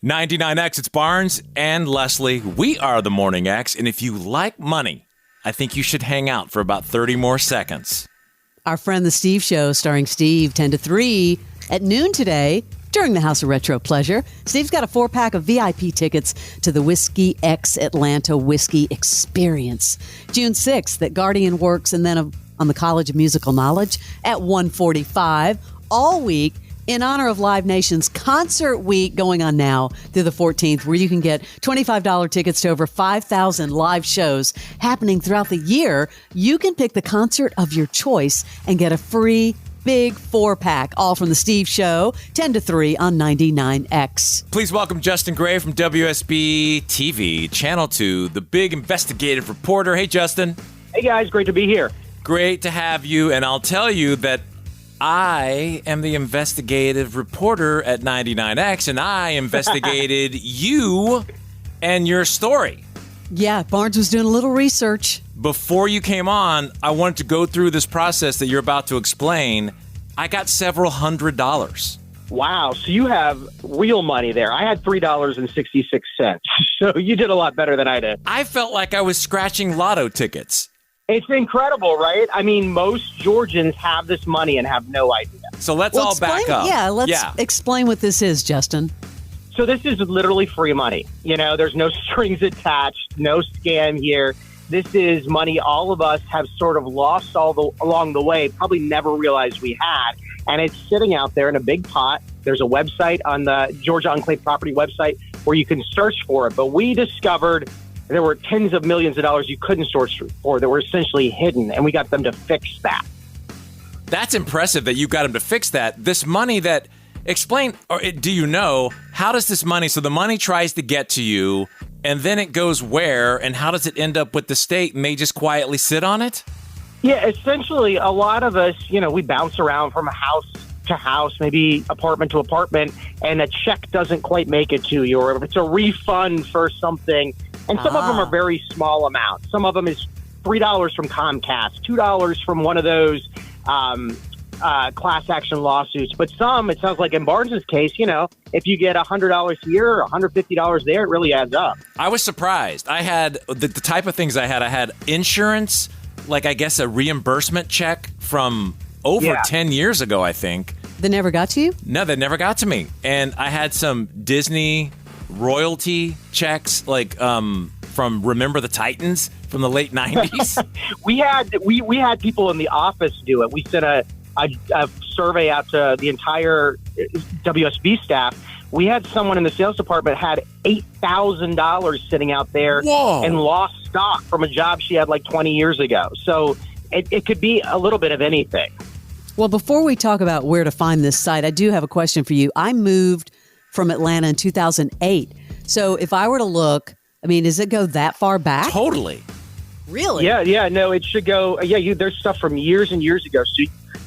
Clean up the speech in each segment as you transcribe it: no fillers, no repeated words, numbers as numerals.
99X, it's Barnes and Leslie. We are the Morning X, and if you like money, I think you should hang out for about 30 more seconds. Our friend The Steve Show, starring Steve, 10 to 3 at noon today during the House of Retro Pleasure. Steve's got a 4-pack of VIP tickets to the Whiskey X Atlanta Whiskey Experience. June 6th at Guardian Works, and then on the College of Musical Knowledge at 1:45 all week. In honor of Live Nation's Concert Week going on now through the 14th, where you can get $25 tickets to over 5,000 live shows happening throughout the year. You can pick the concert of your choice and get a free big 4-pack, all from The Steve Show, 10 to 3 on 99X. Please welcome Justin Gray from WSB-TV, Channel 2, the big investigative reporter. Hey, Justin. Hey, guys. Great to be here. Great to have you, and I'll tell you that I am the investigative reporter at 99X, and I investigated you and your story. Yeah, Barnes was doing a little research. Before you came on, I wanted to go through this process that you're about to explain. I got several $100s. Wow. So you have real money there. I had $3.66. So you did a lot better than I did. I felt like I was scratching lotto tickets. It's incredible, right? I mean, most Georgians have this money and have no idea. So let's all back up. Yeah, let's explain what this is, Justin. So this is literally free money. You know, there's no strings attached, no scam here. This is money all of us have sort of lost along the way, probably never realized we had. And it's sitting out there in a big pot. There's a website on the Georgia Enclave Property website where you can search for it. But we discovered there were tens of millions of dollars you couldn't search for that were essentially hidden, and we got them to fix that. That's impressive that you got them to fix that. This money that, explain, or do you know, how does this money, so the money tries to get to you, and then it goes where, and how does it end up with the state, and they just quietly sit on it? Yeah, essentially, a lot of us, you know, we bounce around from house to house, maybe apartment to apartment, and a check doesn't quite make it to you, or if it's a refund for something. And some of them are very small amounts. Some of them is $3 from Comcast, $2 from one of those class action lawsuits. But some, it sounds like in Barnes's case, you know, if you get $100 here or $150 there, it really adds up. I was surprised. I had the type of things I had insurance, like I guess a reimbursement check from over 10 years ago, I think. They never got to you? No, they never got to me. And I had some Disney royalty checks, like from Remember the Titans from the late 90s. we had people in the office do it. We sent a survey out to the entire WSB staff. We had someone in the sales department had $8,000 sitting out there and lost stock from a job she had like 20 years ago. So it could be a little bit of anything. Well, before we talk about where to find this site, I do have a question for you. I moved from Atlanta in 2008. So if I were to look, I mean, does it go that far back? Totally. Really? Yeah. No, it should go. There's stuff from years and years ago. So,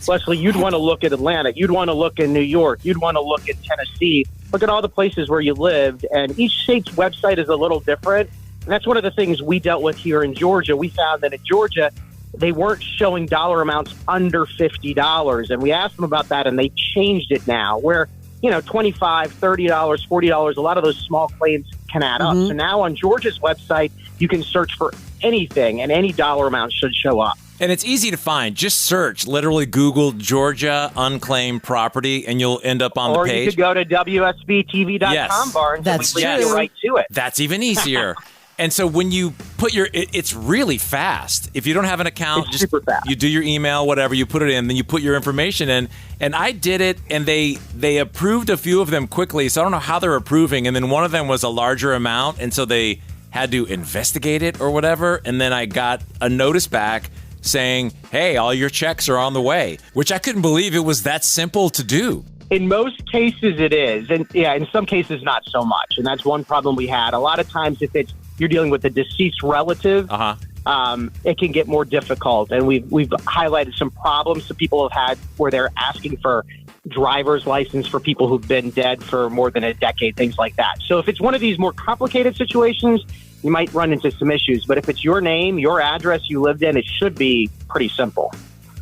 Leslie, you'd want to look at Atlanta. You'd want to look in New York. You'd want to look at Tennessee. Look at all the places where you lived. And each state's website is a little different. And that's one of the things we dealt with here in Georgia. We found that in Georgia, they weren't showing dollar amounts under $50. And we asked them about that, and they changed it now where, you know, $25, $30, $40, a lot of those small claims can add up. So now on Georgia's website, you can search for anything, and any dollar amount should show up. And it's easy to find. Just search, literally Google Georgia unclaimed property, and you'll end up on the page. Or you could go to WSB-TV.com, Barnes, That's and we lead you right to it. That's even easier. And so when you put it's really fast. If you don't have an account, it's super fast. You do your email, whatever, you put it in, then you put your information in. And I did it, and they approved a few of them quickly. So I don't know how they're approving. And then one of them was a larger amount, and so they had to investigate it or whatever. And then I got a notice back saying, hey, all your checks are on the way, which I couldn't believe it was that simple to do. In most cases, it is. And in some cases, not so much. And that's one problem we had. A lot of times, if you're dealing with a deceased relative, it can get more difficult. And we've highlighted some problems that people have had where they're asking for driver's license for people who've been dead for more than a decade, things like that. So if it's one of these more complicated situations, you might run into some issues. But if it's your name, your address you lived in, it should be pretty simple.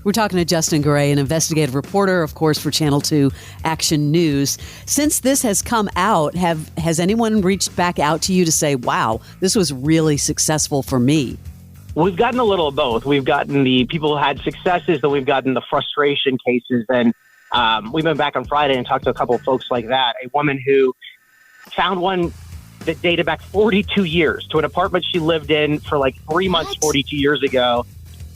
We're talking to Justin Gray, an investigative reporter, of course, for Channel 2 Action News. Since this has come out, has anyone reached back out to you to say, wow, this was really successful for me? We've gotten a little of both. We've gotten the people who had successes, then we've gotten the frustration cases. And we went back on Friday and talked to a couple of folks like that. A woman who found one that dated back 42 years to an apartment she lived in for like 3 months 42 years ago.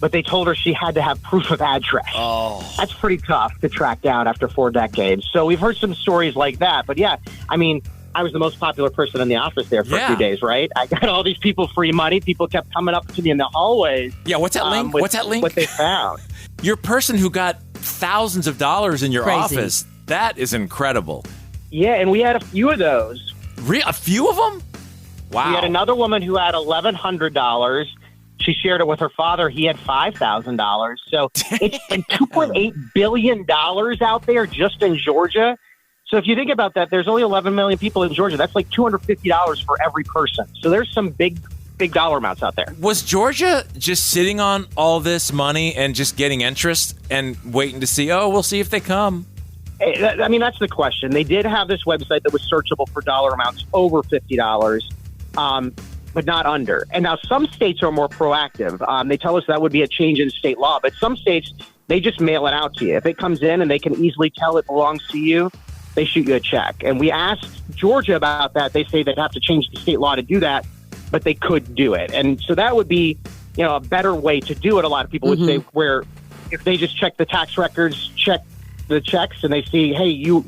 But they told her she had to have proof of address. Oh. That's pretty tough to track down after 4 decades. So we've heard some stories like that. But yeah, I mean, I was the most popular person in the office there for a few days, right? I got all these people free money. People kept coming up to me in the hallways. Yeah, what's that link? What's that link? What they found. Your person who got thousands of dollars in your Crazy. office, that is incredible. Yeah, and we had a few of those. A few of them? Wow. We had another woman who had $1,100. She shared it with her father. He had $5,000. So it's been $2.8 billion out there just in Georgia. So if you think about that, there's only 11 million people in Georgia. That's like $250 for every person. So there's some big dollar amounts out there. Was Georgia just sitting on all this money and just getting interest and waiting to see, we'll see if they come? I mean, that's the question. They did have this website that was searchable for dollar amounts over $50. But not under. And now some states are more proactive. They tell us that would be a change in state law. But some states, they just mail it out to you. If it comes in and they can easily tell it belongs to you, they shoot you a check. And we asked Georgia about that. They say they'd have to change the state law to do that, but they could do it. And so that would be, a better way to do it. A lot of people would say, where if they just check the tax records, check the checks, and they see, hey, you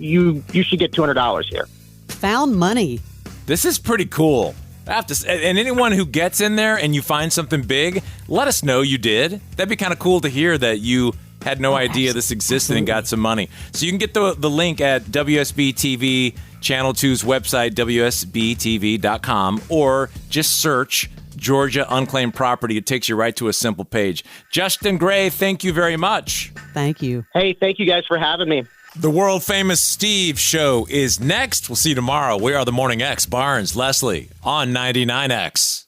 should get $200 here. Found money. This is pretty cool. I have to, and anyone who gets in there and you find something big, let us know you did. That'd be kind of cool to hear that you had no idea this existed and got some money. So you can get the link at WSB-TV, Channel 2's website, WSB-TV.com, or just search Georgia Unclaimed Property. It takes you right to a simple page. Justin Gray, thank you very much. Thank you. Hey, thank you guys for having me. The world-famous Steve Show is next. We'll see you tomorrow. We are the Morning X, Barnes, Leslie, on 99X.